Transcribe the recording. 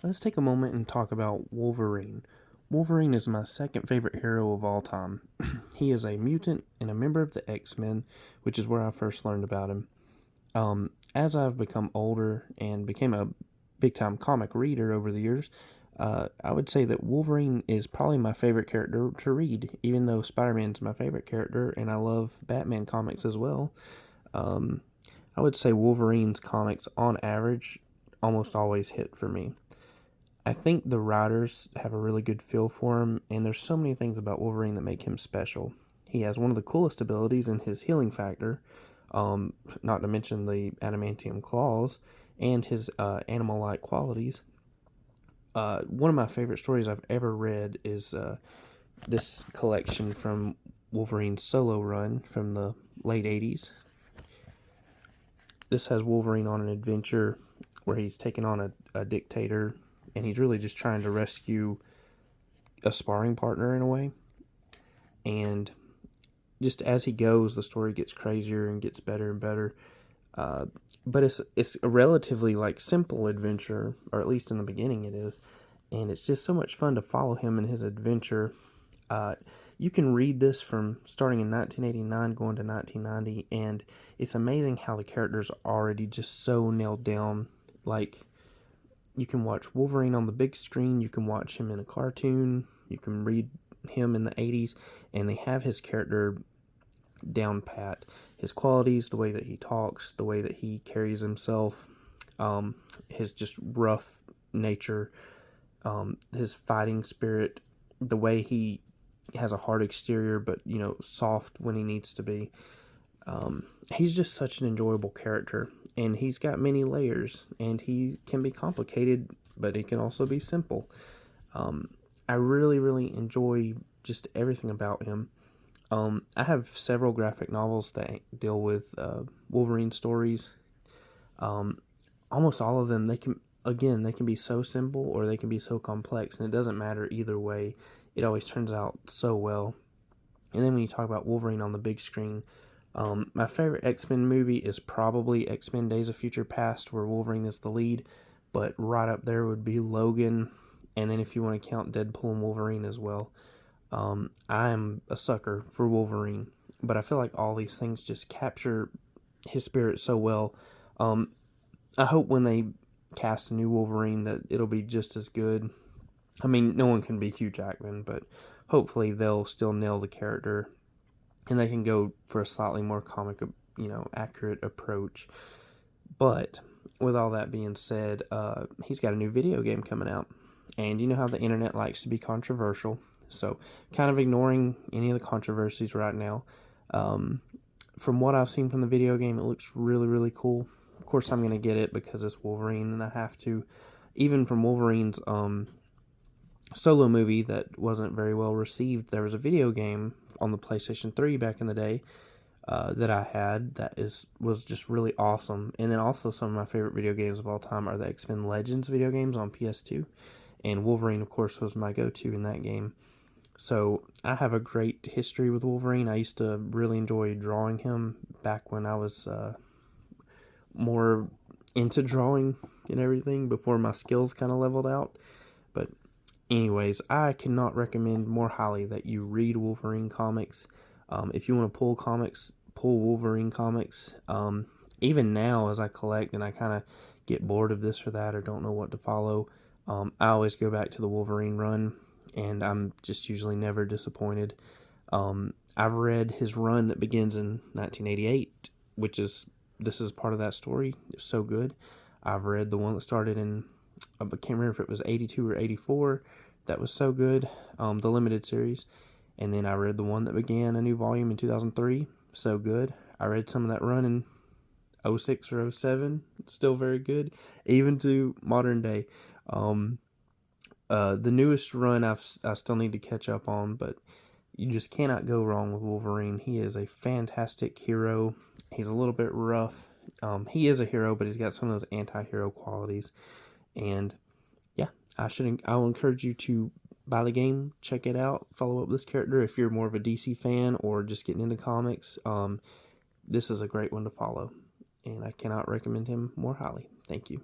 Let's take a moment and talk about Wolverine. Wolverine is my second favorite hero of all time. He is a mutant and a member of the X-Men, which is where I first learned about him. As I've become older and became a big time comic reader over the years, I would say that Wolverine is probably my favorite character to read, even though Spider Man's my favorite character and I love Batman comics as well. Um, I would say Wolverine's comics, on average, almost always hit for me. I think the writers have a really good feel for him, and there's so many things about Wolverine that make him special. He has one of the coolest abilities in his healing factor, not to mention the adamantium claws and his animal like qualities. One of my favorite stories I've ever read is this collection from Wolverine's solo run from the late 80s. This has Wolverine on an adventure where he's taken on a dictator, and he's really just trying to rescue a sparring partner in a way. And just as he goes, the story gets crazier and gets better and better. Uh, but it's a relatively like simple adventure, or at least in the beginning it is, and it's just so much fun to follow him in his adventure. Uh, you can read this from starting in 1989 going to 1990, and it's amazing how the characters are already just so nailed down. Like, you can watch Wolverine on the big screen, you can watch him in a cartoon, you can read him in the 80s, and they have his character down pat. His qualities, the way that he talks, the way that he carries himself, his just rough nature, his fighting spirit, the way he has a hard exterior but soft when he needs to be. He's just such an enjoyable character, and he's got many layers, and he can be complicated, but he can also be simple. I really, really enjoy just everything about him. I have several graphic novels that deal with Wolverine stories. Almost all of them, they can be so simple or they can be so complex, and it doesn't matter either way. It always turns out so well. And then when you talk about Wolverine on the big screen, my favorite X-Men movie is probably X-Men Days of Future Past, where Wolverine is the lead, but right up there would be Logan, and then if you want to count Deadpool and Wolverine as well. I'm a sucker for Wolverine, but I feel like all these things just capture his spirit so well. Um, I hope when they cast a new Wolverine that it'll be just as good. I mean, no one can be Hugh Jackman, but hopefully they'll still nail the character and they can go for a slightly more comic, accurate approach. But with all that being said, he's got a new video game coming out, and you know how the internet likes to be controversial. So, kind of ignoring any of the controversies right now. Um, from what I've seen from the video game, it looks really, really cool. Of course, I'm going to get it because it's Wolverine, and I have to. Even from Wolverine's solo movie that wasn't very well received, there was a video game on the PlayStation 3 back in the day that I had that was just really awesome. And then also some of my favorite video games of all time are the X-Men Legends video games on PS2. And Wolverine, of course, was my go-to in that game. So I have a great history with Wolverine. I used to really enjoy drawing him back when I was more into drawing and everything before my skills kind of leveled out. But anyways, I cannot recommend more highly that you read Wolverine comics. If you want to pull Wolverine comics. Even now, as I collect and I kind of get bored of this or that or don't know what to follow, I always go back to the Wolverine run, and I'm just usually never disappointed. I've read his run that begins in 1988, this is part of that story. It's so good. I've read the one that started in, I can't remember if it was 82 or 84. That was so good. The limited series. And then I read the one that began a new volume in 2003. So good. I read some of that run in '06 or '07. It's still very good, even to modern day. The newest run I still need to catch up on, but you just cannot go wrong with Wolverine. He is a fantastic hero. He's a little bit rough. He is a hero, but he's got some of those anti-hero qualities. And yeah, I will encourage you to buy the game, check it out, follow up this character if you're more of a DC fan or just getting into comics. This is a great one to follow, and I cannot recommend him more highly. Thank you.